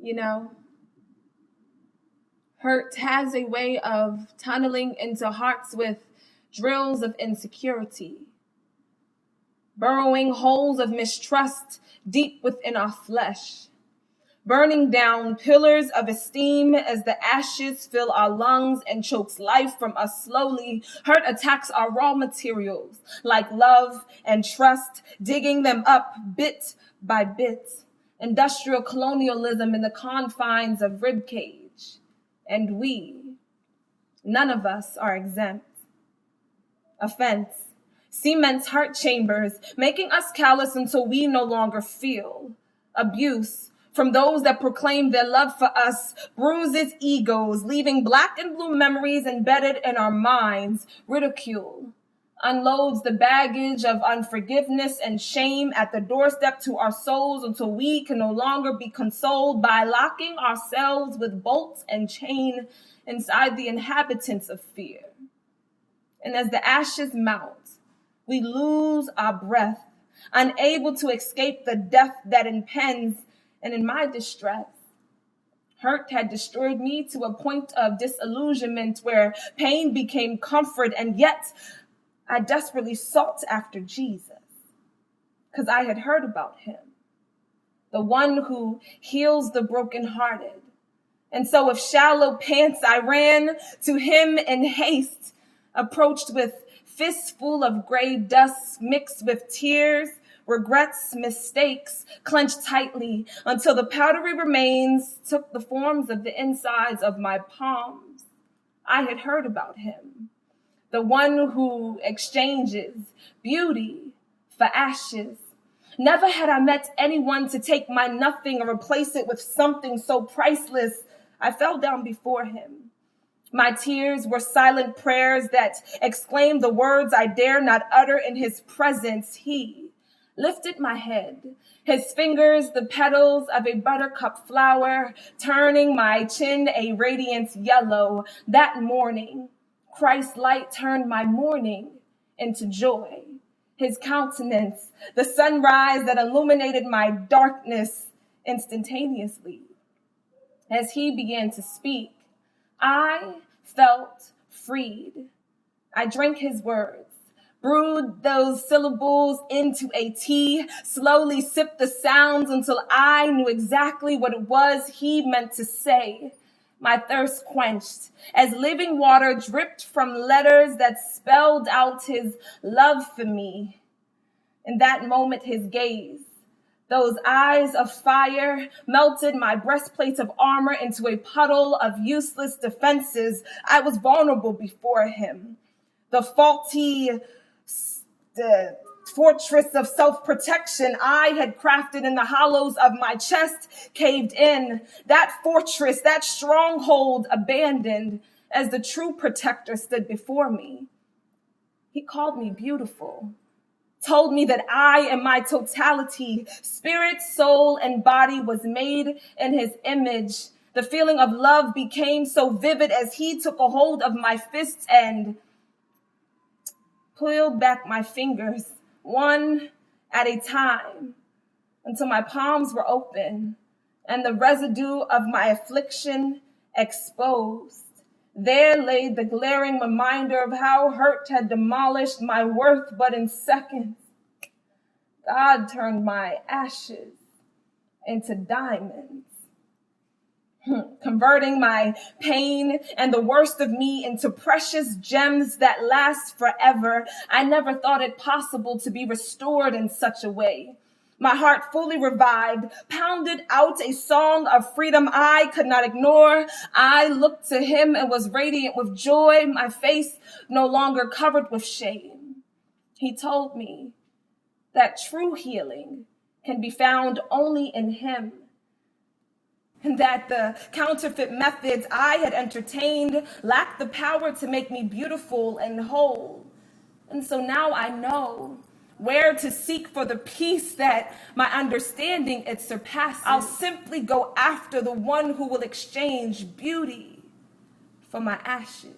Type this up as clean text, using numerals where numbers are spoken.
You know, hurt has a way of tunneling into hearts with drills of insecurity, burrowing holes of mistrust deep within our flesh, burning down pillars of esteem as the ashes fill our lungs and chokes life from us slowly. Hurt attacks our raw materials like love and trust, digging them up bit by bit. Industrial colonialism in the confines of ribcage. And none of us are exempt. Offense cements heart chambers, making us callous until we no longer feel. Abuse from those that proclaim their love for us bruises egos, leaving black and blue memories embedded in our minds. Ridicule unloads the baggage of unforgiveness and shame at the doorstep to our souls until we can no longer be consoled by locking ourselves with bolts and chain inside the inhabitants of fear. And as the ashes mount, we lose our breath, unable to escape the death that impends. And in my distress, hurt had destroyed me to a point of disillusionment where pain became comfort, and yet I desperately sought after Jesus because I had heard about him, the one who heals the brokenhearted. And so with shallow pants, I ran to him in haste, approached with fists full of gray dust mixed with tears, regrets, mistakes, clenched tightly until the powdery remains took the forms of the insides of my palms. I had heard about him, the one who exchanges beauty for ashes. Never had I met anyone to take my nothing and replace it with something so priceless. I fell down before him. My tears were silent prayers that exclaimed the words I dare not utter in his presence. He lifted my head, his fingers the petals of a buttercup flower, turning my chin a radiant yellow. That morning, Christ's light turned my mourning into joy. His countenance, the sunrise that illuminated my darkness instantaneously. As he began to speak, I felt freed. I drank his words, brewed those syllables into a tea, slowly sipped the sounds until I knew exactly what it was he meant to say. My thirst quenched as living water dripped from letters that spelled out his love for me. In that moment, his gaze, those eyes of fire, melted my breastplate of armor into a puddle of useless defenses. I was vulnerable before him. The faulty fortress of self-protection I had crafted in the hollows of my chest caved in. That fortress, that stronghold abandoned as the true protector stood before me. He called me beautiful, told me that I am my totality, spirit, soul, and body was made in his image. The feeling of love became so vivid as he took a hold of my fists and peeled back my fingers, one at a time, until my palms were open and the residue of my affliction exposed. There lay the glaring reminder of how hurt had demolished my worth, but in seconds, God turned my ashes into diamonds, converting my pain and the worst of me into precious gems that last forever. I never thought it possible to be restored in such a way. My heart fully revived, pounded out a song of freedom I could not ignore. I looked to him and was radiant with joy, my face no longer covered with shame. He told me that true healing can be found only in him, and that the counterfeit methods I had entertained lacked the power to make me beautiful and whole. And so now I know where to seek for the peace that my understanding it surpasses. I'll simply go after the one who will exchange beauty for my ashes.